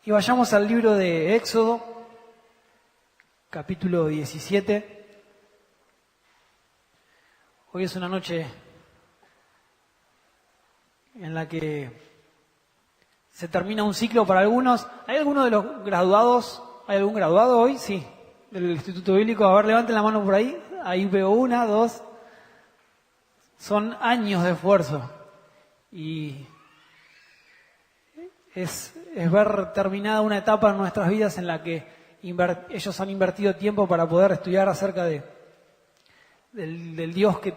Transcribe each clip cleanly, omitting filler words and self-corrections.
Y vayamos al libro de Éxodo, capítulo 17. Hoy es una noche en la que se termina un ciclo para algunos. ¿Hay alguno de los graduados? ¿Hay algún graduado hoy? Sí, del Instituto Bíblico. A ver, levanten la mano por ahí. Ahí veo una, dos. Son años de esfuerzo. Y es ver terminada una etapa en nuestras vidas en la que ellos han invertido tiempo para poder estudiar acerca del Dios que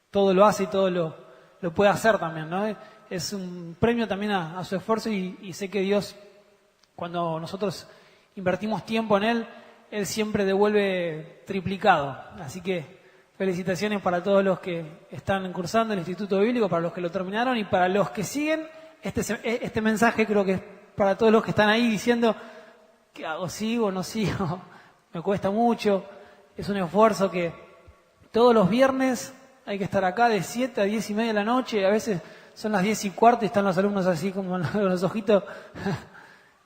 todo lo hace y todo lo puede hacer también, ¿no? Es un premio también a su esfuerzo y sé que Dios, cuando nosotros invertimos tiempo en Él siempre devuelve triplicado. Así que felicitaciones para todos los que están cursando el Instituto Bíblico, para los que lo terminaron y para los que siguen. Este mensaje creo que es para todos los que están ahí diciendo, ¿qué hago? ¿Sigo? ¿No sigo? Me cuesta mucho. Es un esfuerzo que todos los viernes hay que estar acá de 7 a 10 y media de la noche. A veces son las 10 y cuarto y están los alumnos así como con los ojitos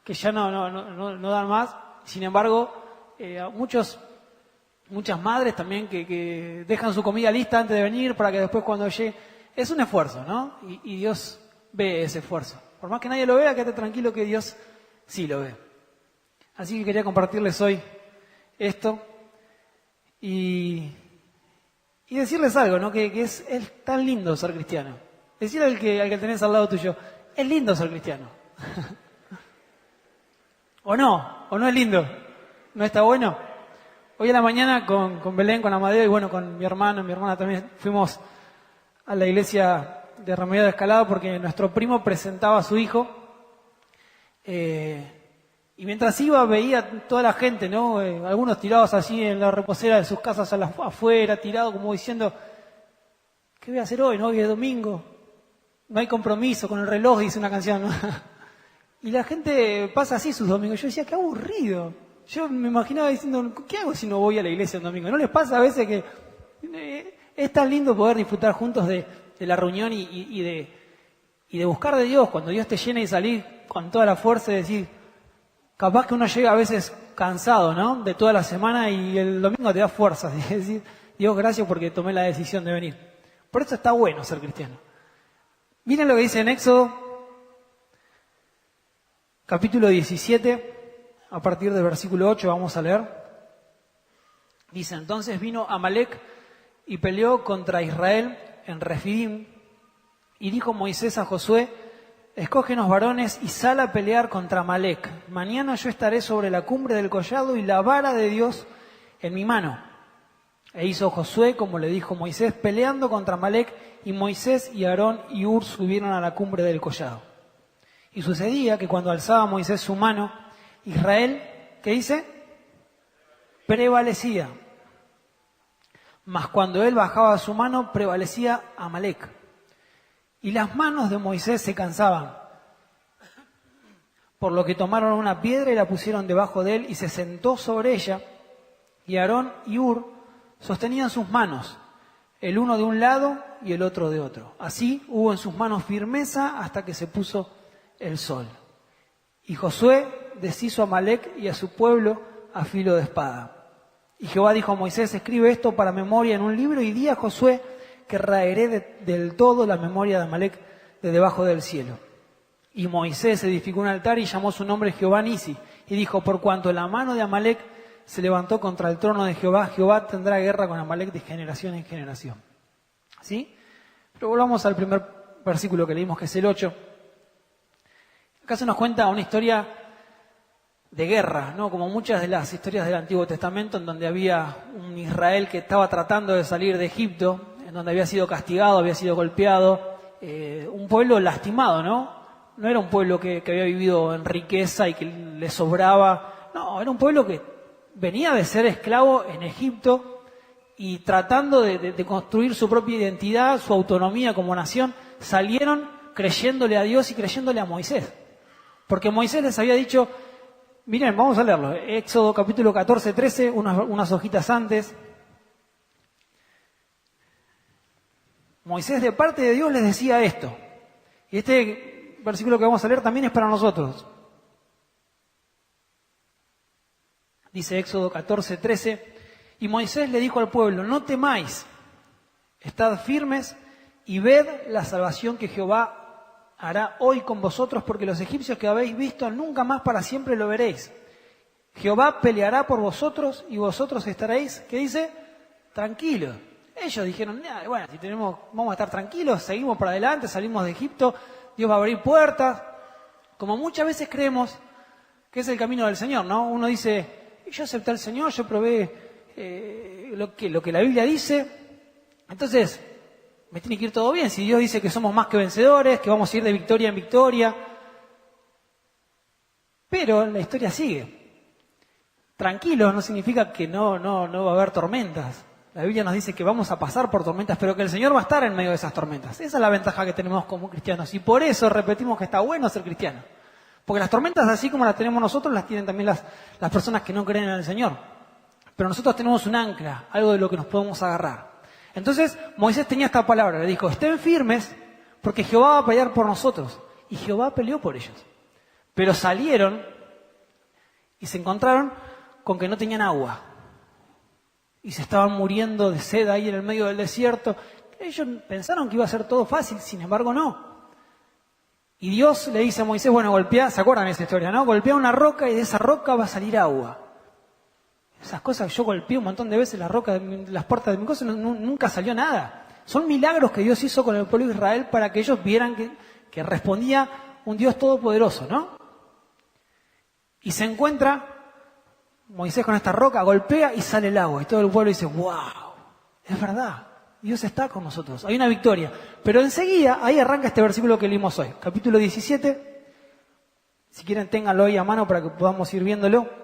que ya no dan más. Sin embargo, muchas madres también que dejan su comida lista antes de venir para que después cuando llegue. Es un esfuerzo, ¿no? Y Dios ve ese esfuerzo. Por más que nadie lo vea, quédate tranquilo que Dios sí lo ve. Así que quería compartirles hoy esto y decirles algo, ¿no? Que es tan lindo ser cristiano. Decirle al que tenés al lado tuyo, es lindo ser cristiano. ¿O no es lindo? ¿No está bueno? Hoy a la mañana con Belén, con Amadeo y bueno, con mi hermano y mi hermana también fuimos a la iglesia de Remedio de Escalada porque nuestro primo presentaba a su hijo y mientras iba veía toda la gente, ¿no? Algunos tirados así en la reposera de sus casas afuera, tirados como diciendo, ¿qué voy a hacer hoy? ¿No? Hoy es domingo, no hay compromiso con el reloj, dice una canción, ¿no? Y la gente pasa así sus domingos. Yo decía, qué aburrido. Yo me imaginaba diciendo, ¿qué hago si no voy a la iglesia un domingo? ¿No les pasa a veces que es tan lindo poder disfrutar juntos de la reunión y de buscar de Dios? Cuando Dios te llena y salís con toda la fuerza y decir, capaz que uno llega a veces cansado, ¿no? De toda la semana y el domingo te da fuerzas. Y decir, Dios, gracias porque tomé la decisión de venir. Por eso está bueno ser cristiano. Miren lo que dice en Éxodo, capítulo 17, a partir del versículo 8 vamos a leer. Dice, entonces vino Amalec y peleó contra Israel en Refidim, y dijo Moisés a Josué, escógenos varones y sal a pelear contra Amalec. Mañana yo estaré sobre la cumbre del collado y la vara de Dios en mi mano. E hizo Josué como le dijo Moisés, peleando contra Amalec, y Moisés y Aarón y Hur subieron a la cumbre del collado. Y sucedía que cuando alzaba Moisés su mano, Israel, ¿qué dice? Prevalecía. Mas cuando él bajaba su mano, prevalecía Amalec. Y las manos de Moisés se cansaban. Por lo que tomaron una piedra y la pusieron debajo de él y se sentó sobre ella. Y Aarón y Hur sostenían sus manos, el uno de un lado y el otro de otro. Así hubo en sus manos firmeza hasta que se puso el sol. Y Josué deshizo a Amalec y a su pueblo a filo de espada. Y Jehová dijo a Moisés, escribe esto para memoria en un libro y di a Josué que raeré del todo la memoria de Amalec de debajo del cielo. Y Moisés edificó un altar y llamó su nombre Jehová Nisi. Y dijo, por cuanto la mano de Amalec se levantó contra el trono de Jehová, Jehová tendrá guerra con Amalec de generación en generación. ¿Sí? Pero volvamos al primer versículo que leímos, que es el 8. Acá se nos cuenta una historia de guerra, ¿no? Como muchas de las historias del Antiguo Testamento, en donde había un Israel que estaba tratando de salir de Egipto, en donde había sido castigado, había sido golpeado, un pueblo lastimado, ¿no? No era un pueblo que había vivido en riqueza y que le sobraba, no, era un pueblo que venía de ser esclavo en Egipto y tratando de construir su propia identidad, su autonomía como nación, salieron creyéndole a Dios y creyéndole a Moisés. Porque Moisés les había dicho, miren, vamos a leerlo, Éxodo capítulo 14, 13, unas hojitas antes. Moisés de parte de Dios les decía esto. Y este versículo que vamos a leer también es para nosotros. Dice Éxodo 14:13, y Moisés le dijo al pueblo, no temáis, estad firmes y ved la salvación que Jehová hará hoy con vosotros, porque los egipcios que habéis visto nunca más para siempre lo veréis. Jehová peleará por vosotros y vosotros estaréis, ¿qué dice? Tranquilos. Ellos dijeron, bueno, si vamos a estar tranquilos, seguimos para adelante, salimos de Egipto, Dios va a abrir puertas. Como muchas veces creemos que es el camino del Señor, ¿no? Uno dice, yo acepté al Señor, yo probé lo que la Biblia dice, entonces me tiene que ir todo bien. Si Dios dice que somos más que vencedores, que vamos a ir de victoria en victoria, pero la historia sigue. Tranquilos no significa que no va a haber tormentas. La Biblia nos dice que vamos a pasar por tormentas, pero que el Señor va a estar en medio de esas tormentas. Esa es la ventaja que tenemos como cristianos. Y por eso repetimos que está bueno ser cristiano. Porque las tormentas, así como las tenemos nosotros, las tienen también las personas que no creen en el Señor. Pero nosotros tenemos un ancla, algo de lo que nos podemos agarrar. Entonces, Moisés tenía esta palabra, le dijo, estén firmes, porque Jehová va a pelear por nosotros. Y Jehová peleó por ellos. Pero salieron y se encontraron con que no tenían agua. Y se estaban muriendo de sed ahí en el medio del desierto. Ellos pensaron que iba a ser todo fácil, sin embargo no. Y Dios le dice a Moisés, bueno, golpea, ¿se acuerdan de esa historia, no? Golpea una roca y de esa roca va a salir agua. Esas cosas, yo golpeé un montón de veces la roca, las puertas de mi cosa, nunca salió nada. Son milagros que Dios hizo con el pueblo de Israel para que ellos vieran que respondía un Dios todopoderoso, ¿no? Y se encuentra Moisés con esta roca, golpea y sale el agua. Y todo el pueblo dice, wow, es verdad, Dios está con nosotros, hay una victoria. Pero enseguida, ahí arranca este versículo que leímos hoy, capítulo 17. Si quieren, ténganlo ahí a mano para que podamos ir viéndolo.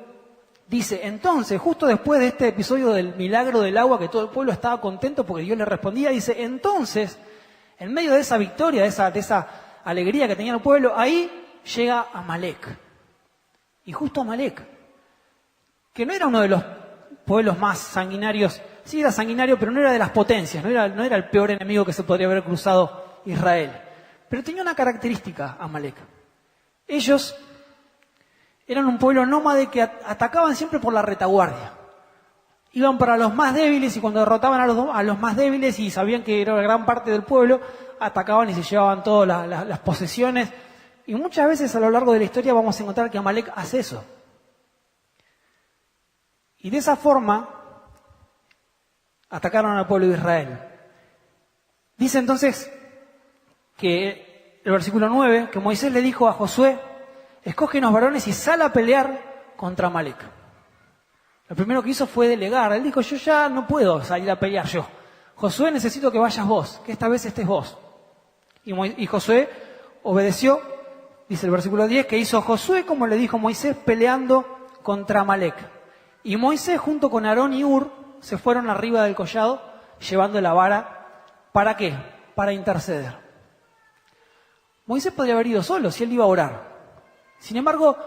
Dice, entonces, justo después de este episodio del milagro del agua, que todo el pueblo estaba contento porque Dios le respondía, dice, entonces, en medio de esa victoria, de esa alegría que tenía el pueblo, ahí llega Amalek. Y justo Amalek, que no era uno de los pueblos más sanguinarios, sí era sanguinario, pero no era de las potencias, no era el peor enemigo que se podría haber cruzado Israel. Pero tenía una característica, Amalek. Ellos eran un pueblo nómade que atacaban siempre por la retaguardia. Iban para los más débiles y cuando derrotaban a los más débiles y sabían que era gran parte del pueblo, atacaban y se llevaban todas las posesiones. Y muchas veces a lo largo de la historia vamos a encontrar que Amalek hace eso. Y de esa forma atacaron al pueblo de Israel. Dice entonces que el versículo 9, que Moisés le dijo a Josué, escógenos varones y sal a pelear contra Amalek. Lo primero que hizo fue delegar. Él dijo, yo ya no puedo salir a pelear yo. Josué, necesito que vayas vos, que esta vez estés vos. Y Josué obedeció, dice el versículo 10, que hizo Josué como le dijo Moisés peleando contra Amalek. Y Moisés junto con Aarón y Hur se fueron arriba del collado llevando la vara. ¿Para qué? Para interceder. Moisés podría haber ido solo si él iba a orar. Sin embargo,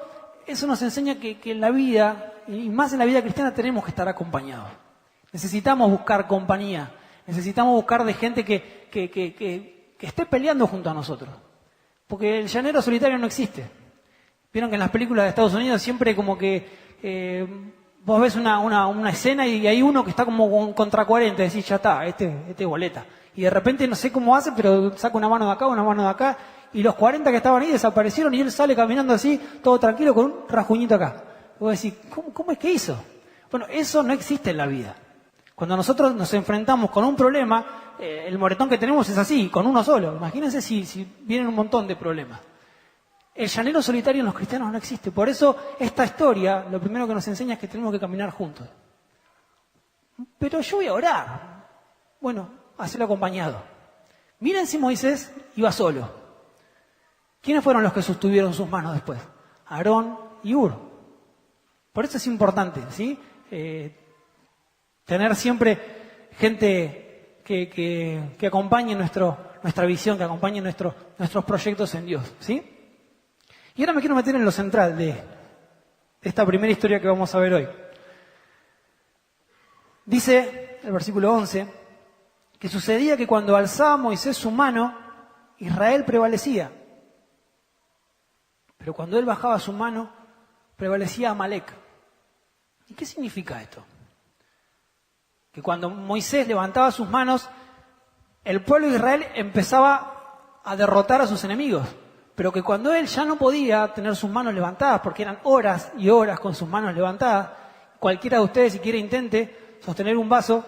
eso nos enseña que en la vida, y más en la vida cristiana, tenemos que estar acompañados. Necesitamos buscar compañía. Necesitamos buscar de gente que esté peleando junto a nosotros. Porque el llanero solitario no existe. Vieron que en las películas de Estados Unidos siempre como que vos ves una escena y hay uno que está como contra 40, decís, ya está, este es boleta. Y de repente no sé cómo hace, pero saca una mano de acá, una mano de acá, y los 40 que estaban ahí desaparecieron y él sale caminando así, todo tranquilo, con un rasguñito acá. Y vos decís, ¿cómo es que hizo? Bueno, eso no existe en la vida. Cuando nosotros nos enfrentamos con un problema, el moretón que tenemos es así, con uno solo. Imagínense si vienen un montón de problemas. El llanero solitario en los cristianos no existe. Por eso esta historia, lo primero que nos enseña es que tenemos que caminar juntos. Pero yo voy a orar. Bueno, hacelo acompañado. Miren si Moisés iba solo. ¿Quiénes fueron los que sostuvieron sus manos después? Aarón y Hur. Por eso es importante, ¿sí? Tener siempre gente que acompañe nuestra visión, que acompañe nuestros proyectos en Dios, ¿sí? Y ahora me quiero meter en lo central de esta primera historia que vamos a ver hoy. Dice el versículo 11, que sucedía que cuando alzaba Moisés su mano, Israel prevalecía. Pero cuando él bajaba su mano, prevalecía Amalek. ¿Y qué significa esto? Que cuando Moisés levantaba sus manos, el pueblo de Israel empezaba a derrotar a sus enemigos. Pero que cuando él ya no podía tener sus manos levantadas, porque eran horas y horas con sus manos levantadas, cualquiera de ustedes, si quiere, intente sostener un vaso,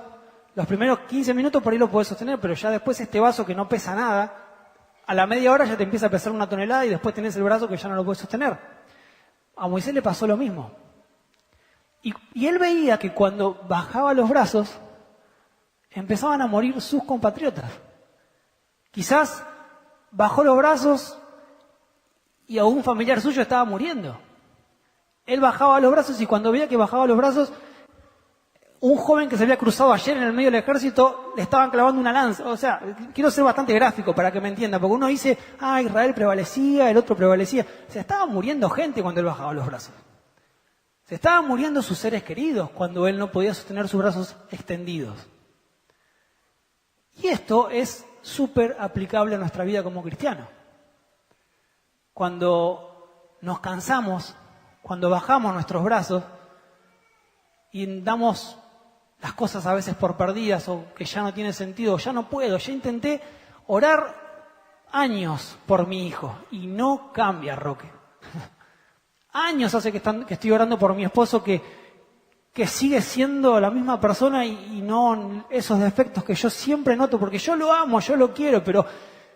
los primeros 15 minutos por ahí lo puede sostener, pero ya después este vaso que no pesa nada, a la media hora ya te empieza a pesar 1 tonelada y después tenés el brazo que ya no lo puedes sostener. A Moisés le pasó lo mismo. Y él veía que cuando bajaba los brazos, empezaban a morir sus compatriotas. Quizás bajó los brazos y algún familiar suyo estaba muriendo. Él bajaba los brazos y cuando veía que bajaba los brazos, un joven que se había cruzado ayer en el medio del ejército, le estaban clavando una lanza. O sea, quiero ser bastante gráfico para que me entiendan, porque uno dice, Israel prevalecía, el otro prevalecía. Se estaba muriendo gente cuando él bajaba los brazos. Se estaban muriendo sus seres queridos cuando él no podía sostener sus brazos extendidos. Y esto es súper aplicable a nuestra vida como cristianos. Cuando nos cansamos, cuando bajamos nuestros brazos y damos las cosas a veces por perdidas o que ya no tiene sentido, ya no puedo, ya intenté orar años por mi hijo y no cambia, Roque. Años hace que estoy orando por mi esposo que sigue siendo la misma persona y no esos defectos que yo siempre noto, porque yo lo amo, yo lo quiero, pero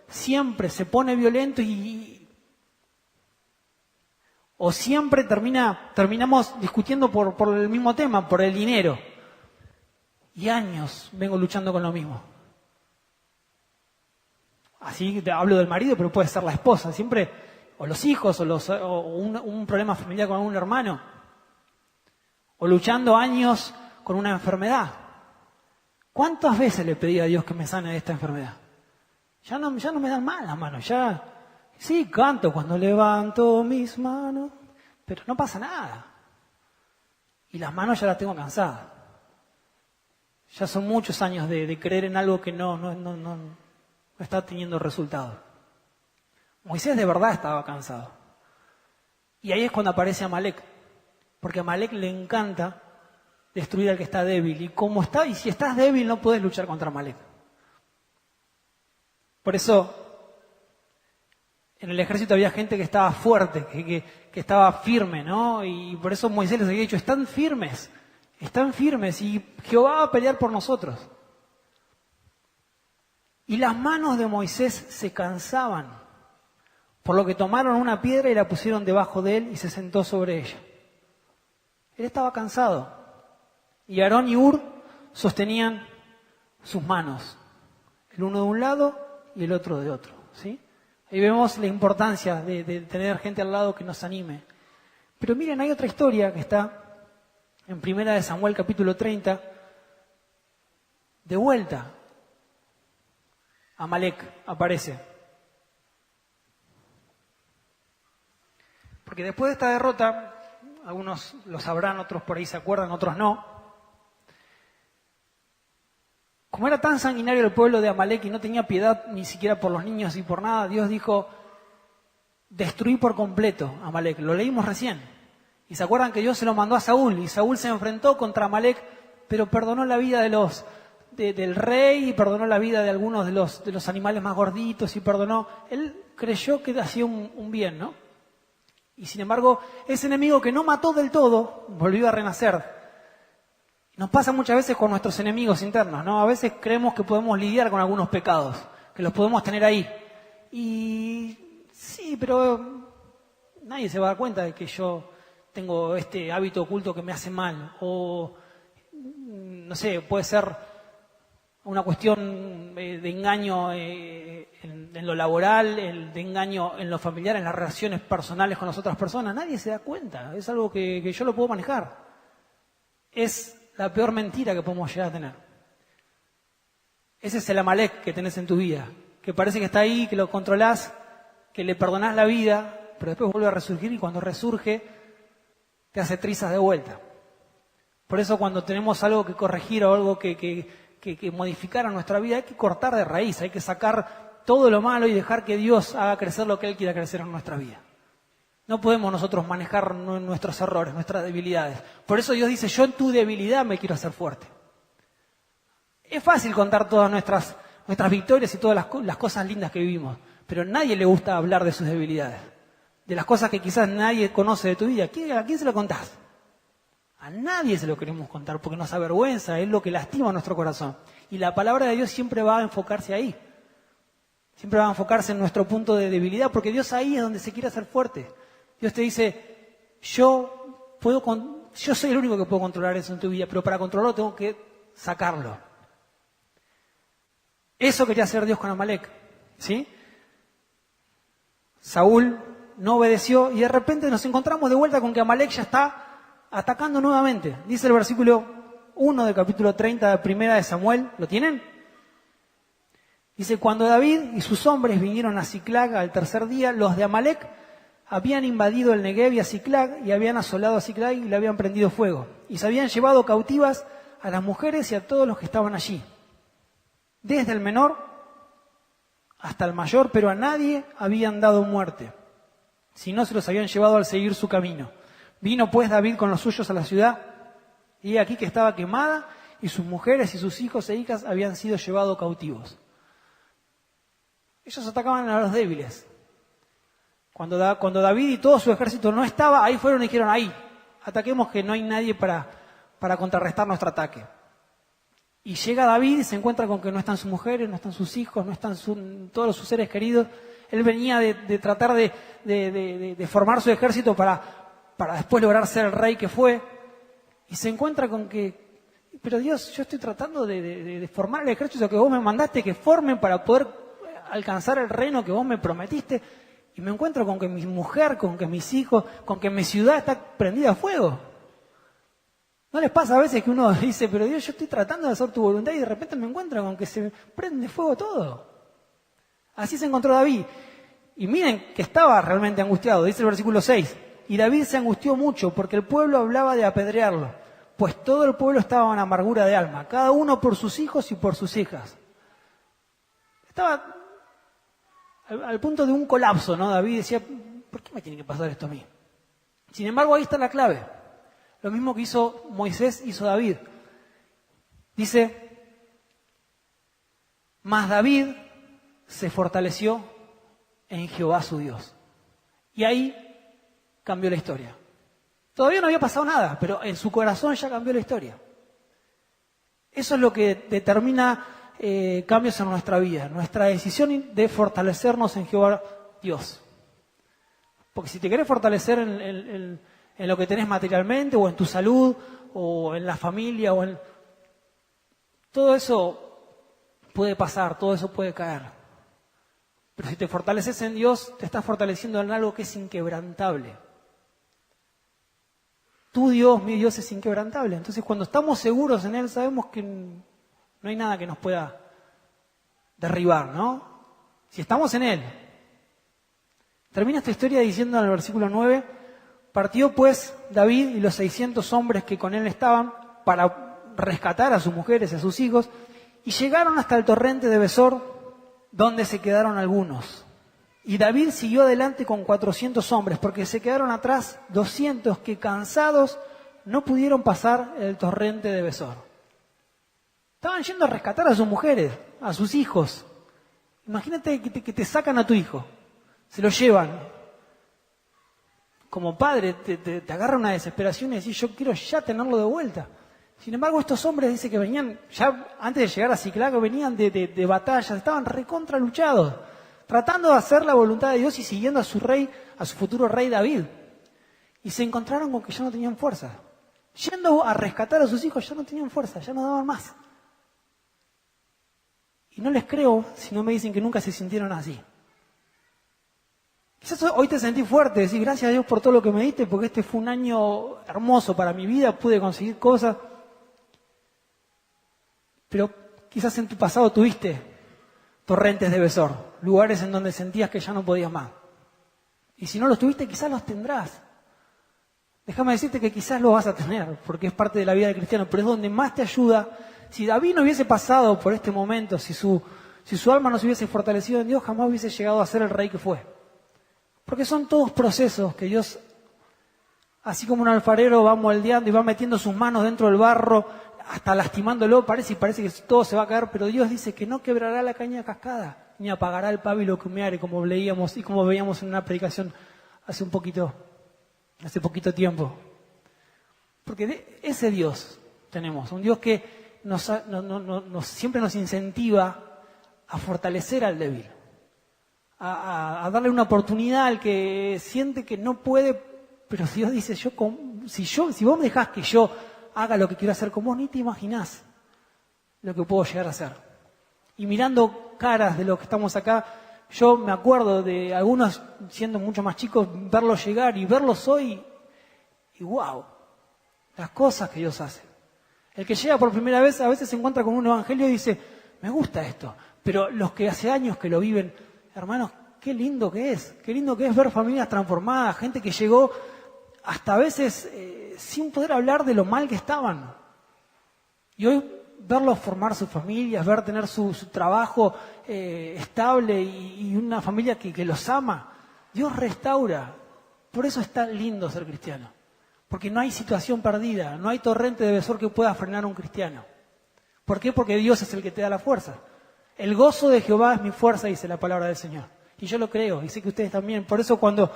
siempre se pone violento o siempre terminamos discutiendo por el mismo tema, por el dinero. Y años vengo luchando con lo mismo. Así hablo del marido, pero puede ser la esposa, siempre, o los hijos, o un problema familiar con un hermano, o luchando años con una enfermedad. ¿Cuántas veces le pedí a Dios que me sane de esta enfermedad? Ya no me dan mal las manos, sí, canto cuando levanto mis manos, pero no pasa nada. Y las manos ya las tengo cansadas. Ya son muchos años de creer en algo que no está teniendo resultado. Moisés de verdad estaba cansado. Y ahí es cuando aparece Amalek. Porque a Amalek le encanta destruir al que está débil. Y si estás débil no puedes luchar contra Amalek. Por eso en el ejército había gente que estaba fuerte, que estaba firme, ¿no? Y por eso Moisés les había dicho, están firmes y Jehová va a pelear por nosotros. Y las manos de Moisés se cansaban, por lo que tomaron una piedra y la pusieron debajo de él y se sentó sobre ella. Él estaba cansado. Y Aarón y Hur sostenían sus manos, el uno de un lado y el otro de otro, ¿sí? Ahí vemos la importancia de tener gente al lado que nos anime. Pero miren, hay otra historia que está en 1 Samuel capítulo 30. De vuelta, Amalek aparece. Porque después de esta derrota, algunos lo sabrán, otros por ahí se acuerdan, otros no. Como era tan sanguinario el pueblo de Amalek y no tenía piedad ni siquiera por los niños y por nada, Dios dijo, destruí por completo a Amalek. Lo leímos recién. Y se acuerdan que Dios se lo mandó a Saúl y Saúl se enfrentó contra Amalek, pero perdonó la vida del rey y perdonó la vida de algunos de los animales más gorditos y perdonó. Él creyó que hacía un bien, ¿no? Y sin embargo, ese enemigo que no mató del todo, volvió a renacer. Nos pasa muchas veces con nuestros enemigos internos, ¿no? A veces creemos que podemos lidiar con algunos pecados, que los podemos tener ahí. Y sí, pero nadie se va a dar cuenta de que yo tengo este hábito oculto que me hace mal. O, no sé, puede ser una cuestión de engaño en lo laboral, de engaño en lo familiar, en las relaciones personales con las otras personas. Nadie se da cuenta, es algo que yo lo puedo manejar. Es la peor mentira que podemos llegar a tener. Ese es el Amalek que tenés en tu vida, que parece que está ahí, que lo controlás, que le perdonás la vida, pero después vuelve a resurgir y cuando resurge te hace trizas de vuelta. Por eso cuando tenemos algo que corregir o algo que modificar en nuestra vida, hay que cortar de raíz, hay que sacar todo lo malo y dejar que Dios haga crecer lo que Él quiera crecer en nuestra vida. No podemos nosotros manejar nuestros errores, nuestras debilidades. Por eso Dios dice, yo en tu debilidad me quiero hacer fuerte. Es fácil contar todas nuestras victorias y todas las cosas lindas que vivimos, pero a nadie le gusta hablar de sus debilidades, de las cosas que quizás nadie conoce de tu vida. ¿A quién se lo contás? A nadie se lo queremos contar porque nos avergüenza, es lo que lastima nuestro corazón. Y la palabra de Dios siempre va a enfocarse ahí. Siempre va a enfocarse en nuestro punto de debilidad, porque Dios ahí es donde se quiere hacer fuerte. Dios te dice, yo soy el único que puedo controlar eso en tu vida, pero para controlarlo tengo que sacarlo. Eso quería hacer Dios con Amalek, ¿sí? Saúl no obedeció y de repente nos encontramos de vuelta con que Amalek ya está atacando nuevamente. Dice el versículo 1 del capítulo 30 de Primera de Samuel, ¿lo tienen? Dice, cuando David y sus hombres vinieron a Siclag al tercer día, los de Amalek habían invadido el Negev y a Siclag y habían asolado a Siclag y le habían prendido fuego. Y se habían llevado cautivas a las mujeres y a todos los que estaban allí, desde el menor hasta el mayor, pero a nadie habían dado muerte, sino se los habían llevado al seguir su camino. Vino pues David con los suyos a la ciudad, y aquí que estaba quemada, y sus mujeres y sus hijos e hijas habían sido llevados cautivos. Ellos atacaban a los débiles. Cuando David y todo su ejército no estaba, ahí fueron y dijeron, ahí, ataquemos que no hay nadie para contrarrestar nuestro ataque. Y llega David y se encuentra con que no están sus mujeres, no están sus hijos, no están todos sus seres queridos. Él venía de tratar de formar su ejército para después lograr ser el rey que fue. Y se encuentra con que, pero Dios, yo estoy tratando de formar el ejército que vos me mandaste que formen para poder alcanzar el reino que vos me prometiste. Y me encuentro con que mi mujer, con que mis hijos, con que mi ciudad está prendida a fuego. ¿No les pasa a veces que uno dice, pero Dios, yo estoy tratando de hacer tu voluntad y de repente me encuentro con que se prende fuego todo? Así se encontró David. Y miren que estaba realmente angustiado, dice el versículo 6. Y David se angustió mucho porque el pueblo hablaba de apedrearlo, pues todo el pueblo estaba en amargura de alma, cada uno por sus hijos y por sus hijas. Estaba al punto de un colapso, ¿no? David decía, ¿por qué me tiene que pasar esto a mí? Sin embargo, ahí está la clave. Lo mismo que hizo Moisés, hizo David. Dice, mas David se fortaleció en Jehová su Dios. Y ahí cambió la historia. Todavía no había pasado nada, pero en su corazón ya cambió la historia. Eso es lo que determina cambios en nuestra vida, nuestra decisión de fortalecernos en Jehová Dios. Porque si te querés fortalecer en lo que tenés materialmente, o en tu salud, o en la familia, o en... todo eso puede pasar, todo eso puede caer. Pero si te fortaleces en Dios, te estás fortaleciendo en algo que es inquebrantable. Tu Dios, mi Dios es inquebrantable. Entonces cuando estamos seguros en Él, sabemos que no hay nada que nos pueda derribar, ¿no? Si estamos en Él. Termina esta historia diciendo en el versículo 9, partió pues David y los 600 hombres que con él estaban para rescatar a sus mujeres y a sus hijos, y llegaron hasta el torrente de Besor, donde se quedaron algunos. Y David siguió adelante con 400 hombres, porque se quedaron atrás 200 que cansados no pudieron pasar el torrente de Besor. Estaban yendo a rescatar a sus mujeres, a sus hijos. Imagínate que te sacan a tu hijo, se lo llevan. Como padre te agarra una desesperación y decís, yo quiero ya tenerlo de vuelta. Sin embargo, estos hombres dice que venían, ya antes de llegar a Siclag, venían de batallas, estaban recontra luchados, tratando de hacer la voluntad de Dios y siguiendo a su rey, a su futuro rey David. Y se encontraron con que ya no tenían fuerza. Yendo a rescatar a sus hijos ya no tenían fuerza, ya no daban más. Y no les creo si no me dicen que nunca se sintieron así. Quizás hoy te sentí fuerte, decís gracias a Dios por todo lo que me diste, porque este fue un año hermoso para mi vida, pude conseguir cosas. Pero quizás en tu pasado tuviste torrentes de Besor, lugares en donde sentías que ya no podías más. Y si no los tuviste, quizás los tendrás. Déjame decirte que quizás los vas a tener, porque es parte de la vida del cristiano, pero es donde más te ayuda. Si David no hubiese pasado por este momento, si su alma no se hubiese fortalecido en Dios, jamás hubiese llegado a ser el rey que fue. Porque son todos procesos que Dios, así como un alfarero va moldeando y va metiendo sus manos dentro del barro, hasta lastimándolo, parece que todo se va a caer, pero Dios dice que no quebrará la caña cascada, ni apagará el pábilo que humeare, como leíamos y como veíamos en una predicación hace poquito tiempo. Porque de ese Dios tenemos, un Dios que siempre nos incentiva a fortalecer al débil, a darle una oportunidad al que siente que no puede, pero Dios dice, si vos me dejás que yo haga lo que quiero hacer con vos, ni te imaginás lo que puedo llegar a hacer. Y mirando caras de los que estamos acá, yo me acuerdo de algunos, siendo mucho más chicos, verlos llegar y verlos hoy, y wow, las cosas que Dios hace. El que llega por primera vez a veces se encuentra con un evangelio y dice, me gusta esto, pero los que hace años que lo viven, hermanos, qué lindo que es ver familias transformadas, gente que llegó hasta a veces sin poder hablar de lo mal que estaban. Y hoy verlos formar sus familias, ver tener su trabajo estable y una familia que los ama. Dios restaura. Por eso es tan lindo ser cristiano. Porque no hay situación perdida, no hay torrente de Besor que pueda frenar a un cristiano. ¿Por qué? Porque Dios es el que te da la fuerza. El gozo de Jehová es mi fuerza, dice la palabra del Señor. Y yo lo creo, y sé que ustedes también. Por eso cuando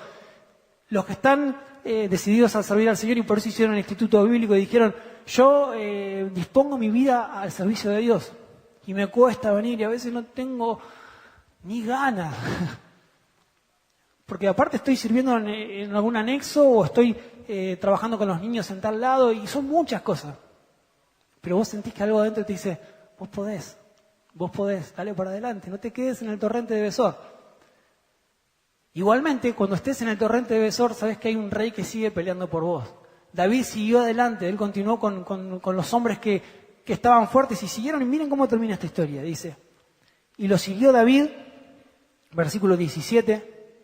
los que están decididos a servir al Señor y por eso hicieron el Instituto Bíblico y dijeron, yo dispongo mi vida al servicio de Dios y me cuesta venir y a veces no tengo ni ganas. Porque aparte estoy sirviendo en algún anexo o estoy trabajando con los niños en tal lado y son muchas cosas. Pero vos sentís que algo adentro te dice, vos podés, dale para adelante, no te quedes en el torrente de Besor. Igualmente, cuando estés en el torrente de Besor, sabes que hay un rey que sigue peleando por vos. David siguió adelante, él continuó con los hombres que estaban fuertes y siguieron, y miren cómo termina esta historia, dice. Y lo siguió David, versículo 17,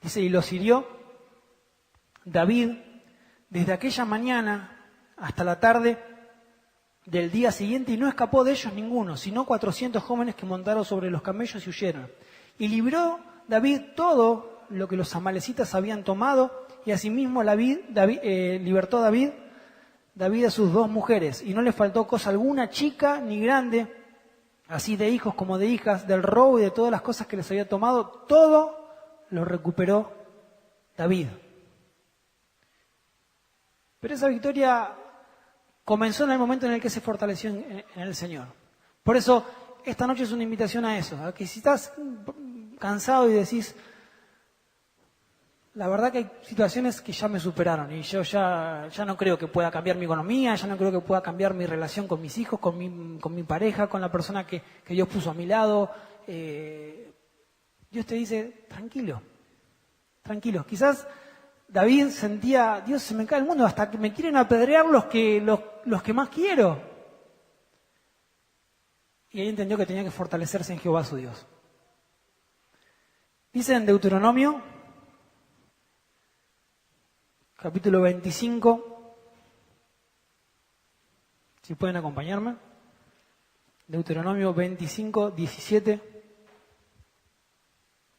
dice, y lo siguió David desde aquella mañana hasta la tarde del día siguiente, y no escapó de ellos ninguno, sino 400 jóvenes que montaron sobre los camellos y huyeron. Y libró David todo lo que los amalecitas habían tomado, y asimismo libertó David a sus 2 mujeres, y no le faltó cosa alguna, chica ni grande, así de hijos como de hijas, del robo y de todas las cosas que les había tomado, todo lo recuperó David. Pero esa victoria comenzó en el momento en el que se fortaleció en el Señor. Por eso, esta noche es una invitación a eso, a que si estás cansado y decís, la verdad que hay situaciones que ya me superaron y yo ya no creo que pueda cambiar mi economía, ya no creo que pueda cambiar mi relación con mis hijos, con mi pareja, con la persona que Dios puso a mi lado. Dios te dice, tranquilo. Quizás David sentía, Dios, se me cae el mundo, hasta que me quieren apedrear los que más quiero. Y ahí entendió que tenía que fortalecerse en Jehová su Dios. Dice en Deuteronomio, capítulo 25, si pueden acompañarme, Deuteronomio 25, 17,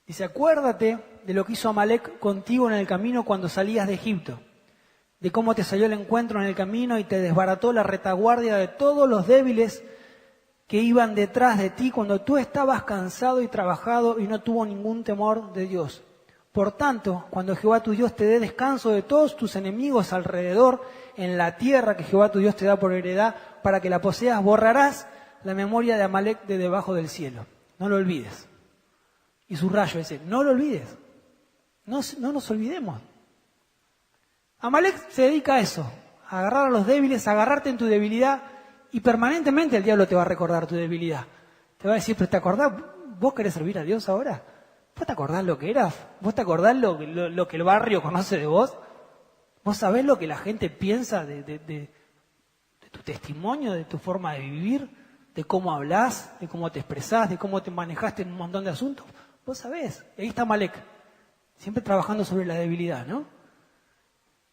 dice, acuérdate de lo que hizo Amalec contigo en el camino cuando salías de Egipto, de cómo te salió el encuentro en el camino y te desbarató la retaguardia de todos los débiles que iban detrás de ti cuando tú estabas cansado y trabajado y no tuvo ningún temor de Dios. Por tanto, cuando Jehová tu Dios te dé descanso de todos tus enemigos alrededor en la tierra que Jehová tu Dios te da por heredad para que la poseas, borrarás la memoria de Amalec de debajo del cielo. No lo olvides. Y subrayo ese, no lo olvides. No nos olvidemos. Amalec se dedica a eso, a agarrar a los débiles, a agarrarte en tu debilidad, y permanentemente el diablo te va a recordar tu debilidad. Te va a decir, pero ¿te acordás? ¿Vos querés servir a Dios ahora? ¿Vos te acordás lo que eras? ¿Vos te acordás lo que el barrio conoce de vos? ¿Vos sabés lo que la gente piensa de tu testimonio, de tu forma de vivir, de cómo hablás, de cómo te expresás, de cómo te manejaste en un montón de asuntos? Vos sabés, ahí está Amalec, siempre trabajando sobre la debilidad, ¿no?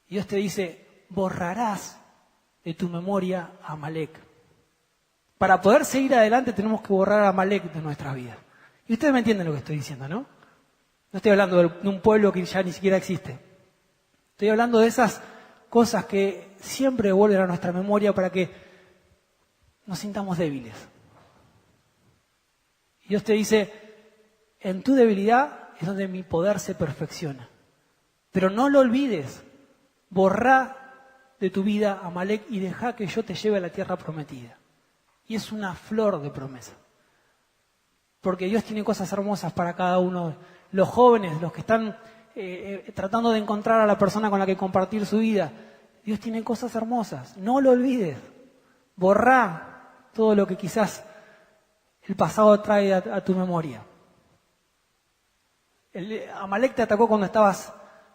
Y Dios te dice, borrarás de tu memoria a Amalec. Para poder seguir adelante tenemos que borrar a Amalec de nuestras vidas. Y ustedes me entienden lo que estoy diciendo, ¿no? No estoy hablando de un pueblo que ya ni siquiera existe. Estoy hablando de esas cosas que siempre vuelven a nuestra memoria para que nos sintamos débiles. Y Dios te dice, en tu debilidad es donde mi poder se perfecciona. Pero no lo olvides, borrá de tu vida a Amalek y deja que yo te lleve a la tierra prometida. Y es una flor de promesa. Porque Dios tiene cosas hermosas para cada uno. Los jóvenes, los que están tratando de encontrar a la persona con la que compartir su vida, Dios tiene cosas hermosas. No lo olvides. Borrá todo lo que quizás el pasado trae a tu memoria. Amalek te atacó cuando estabas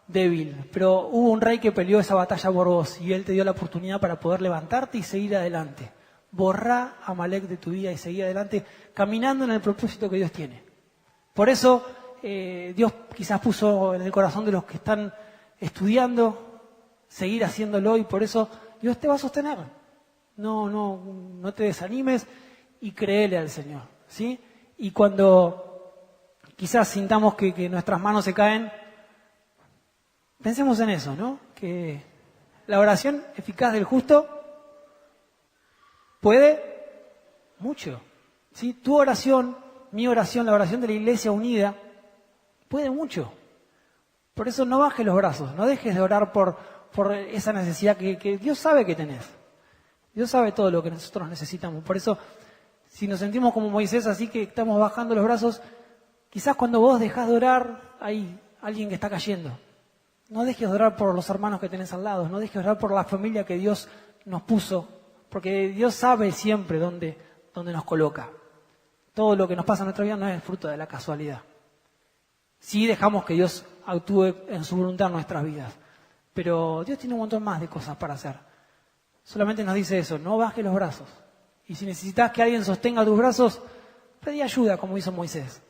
débil, pero hubo un rey que peleó esa batalla por vos y él te dio la oportunidad para poder levantarte y seguir adelante. Borrá a Amalek de tu vida y seguir adelante caminando en el propósito que Dios tiene. Por eso Dios quizás puso en el corazón de los que están estudiando seguir haciéndolo y por eso Dios te va a sostener. No te desanimes y créele al Señor, ¿sí? Y cuando quizás sintamos que nuestras manos se caen, pensemos en eso, ¿no? Que la oración eficaz del justo puede mucho. ¿Sí? Tu oración, mi oración, la oración de la iglesia unida, puede mucho. Por eso no bajes los brazos, no dejes de orar por esa necesidad que Dios sabe que tenés. Dios sabe todo lo que nosotros necesitamos. Por eso, si nos sentimos como Moisés, así que estamos bajando los brazos, quizás cuando vos dejás de orar, hay alguien que está cayendo. No dejes de orar por los hermanos que tenés al lado, no dejes de orar por la familia que Dios nos puso, porque Dios sabe siempre dónde nos coloca. Todo lo que nos pasa en nuestra vida no es fruto de la casualidad. Sí dejamos que Dios actúe en su voluntad en nuestras vidas, pero Dios tiene un montón más de cosas para hacer. Solamente nos dice eso, no bajes los brazos. Y si necesitas que alguien sostenga tus brazos, pedí ayuda como hizo Moisés.